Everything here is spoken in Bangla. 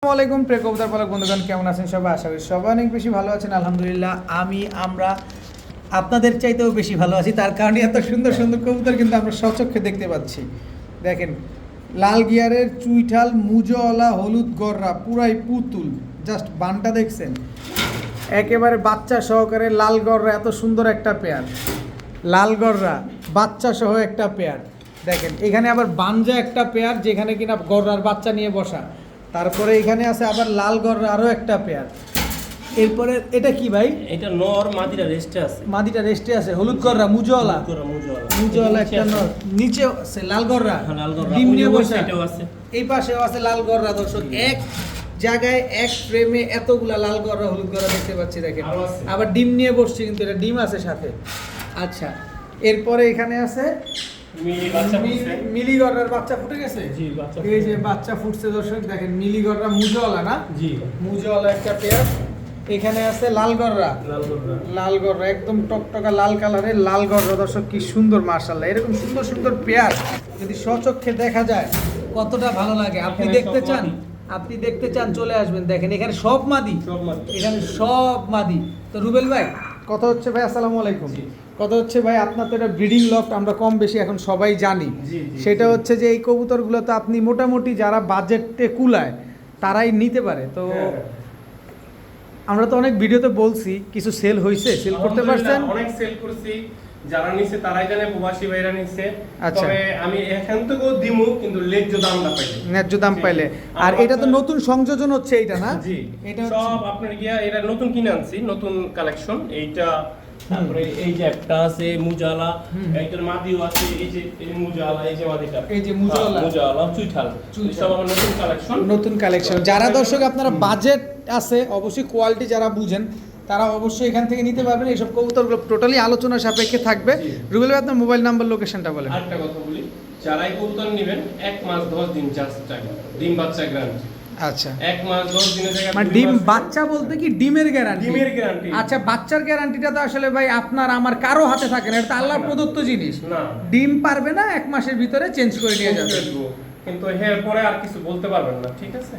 আসসালামু আলাইকুম প্রিয় কবুতর পালক বন্ধুগণ, কেমন আছেন সবাই? আশা করি সবাই অনেক বেশি ভালো আছেন। আলহামদুলিল্লাহ আমরা আপনাদের চাইতেও বেশি ভালো আছি। তার কারণে এত সুন্দর সুন্দর কবুতর কিন্তু আমরা সচক্ষে দেখতে পাচ্ছি। দেখেন, লাল গিয়ারের চুইঠাল মুজওয়ালা হলুদ গররা পুরাই পুতুল। জাস্ট বানটা দেখছেন, একেবারে বাচ্চা সহকারে লাল গররা, এত সুন্দর একটা পেয়ার। লাল গররা বাচ্চা সহ একটা পেয়ার। দেখেন এখানে আবার বানজা একটা পেয়ার, যেখানে কিনা গররার বাচ্চা নিয়ে বসা। তারপরে এখানে আছে আবার লাল গররা আরও একটা পেয়ার। এরপরে এটা কি ভাই? এটা নর, মাদিটা রেস্টে আছে। মাদিটা রেস্টে আছে, হলুদ গররা মুজওয়ালা। মুজওয়ালা একটা নর, নিচে আছে লাল গররা, ডিম নিয়ে বসা। এটাও আছে, এই পাশেও আছে লাল গররা। দর্শক, এক জায়গায় এক ফ্রেমে এতগুলা লাল গররা হলুদ গররা দেখতে পাচ্ছি। দেখেন আবার ডিম নিয়ে বসছে, কিন্তু এটা ডিম আছে সাথে। আচ্ছা, এরপরে এখানে আছে মিলি গররার বাচ্চা ফুটে গেছে। এই যে বাচ্চা ফুটছে দর্শক, দেখেন মিলি গররা মুজওয়ালা না? জি, মুজওয়ালা একটা পেয়ার। এখানে আছে লাল গররা। লাল গররা একদম টকটকা লাল কালারের লাল গররা। দর্শক, কি সুন্দর, মাশাআল্লাহ। এরকম সুন্দর সুন্দর পেয়ার যদি সচক্ষে দেখা যায় কতটা ভালো লাগে। আপনি দেখতে চান চলে আসবেন। দেখেন এখানে সব মাদি, এখানে সব মাদি। তো রুবেল ভাই, কথা হচ্ছে ভাই, আসসালামু আলাইকুম। কথা হচ্ছে ভাই, আপনার তো এটা ব্রিডিং লফট আমরা কম বেশি এখন সবাই জানি। সেটা হচ্ছে যে এই কবুতরগুলো তো আপনি মোটামুটি যারা বাজেটে কুলায় তারাই নিতে পারে। তো আমরা তো অনেক ভিডিওতে বলছি, কিছু সেল হয়েছে, সেল করতে পারছেন? অনেক সেল করছি, যারা নিছে তারাই জানে, প্রবাসী ভাইরা নিছে। তবে আমি এখান থেকেও দিমু, কিন্তু ন্যায্য দাম পাইলে। আর এটা তো নতুন সংযোজন হচ্ছে, এইটা না? জি, এটা সব আপনার গিয়া এটা নতুন কিনে আনছি, নতুন কালেকশন এইটা। তারপরে এই যে একটা আছে মুজালা, এইটার মাদিও আছে। এই যে এই মুজালা, এই যে মাদিটা, এই যে মুজালা চুইঠাল, সব আমার নতুন কালেকশন। যারা দর্শক আপনারা বাজেট আছে, অবশ্যই কোয়ালিটি যারা বুঝেন তারা অবশ্যই এখান থেকে নিতে পারবেন। এইসব কবুতরগুলো টোটালি আলোচনা সাপেক্ষে থাকবে। রুবেল ভাই, আপনার মোবাইল নাম্বার, লোকেশনটা বলেন। আরেকটা কথা বলি, যারাই কবুতর নেবেন 1 মাস 10 দিন জাস্ট টাইম, ডিম বাচ্চা গ্যারান্টি। আচ্ছা, 1 মাস 10 দিনের জায়গায় মানে ডিম বাচ্চা বলতে কি ডিমের গ্যারান্টি? ডিমের গ্যারান্টি। আচ্ছা, বাচ্চার গ্যারান্টিটা তো আসলে ভাই আপনার আমার কারো হাতে থাকে না, এটা তো আল্লাহর প্রদত্ত জিনিস। না, ডিম পারবে না 1 মাসের ভিতরে চেঞ্জ করে নিয়ে যাবে, কিন্তু এর পরে আর কিছু বলতে পারবেন না, ঠিক আছে?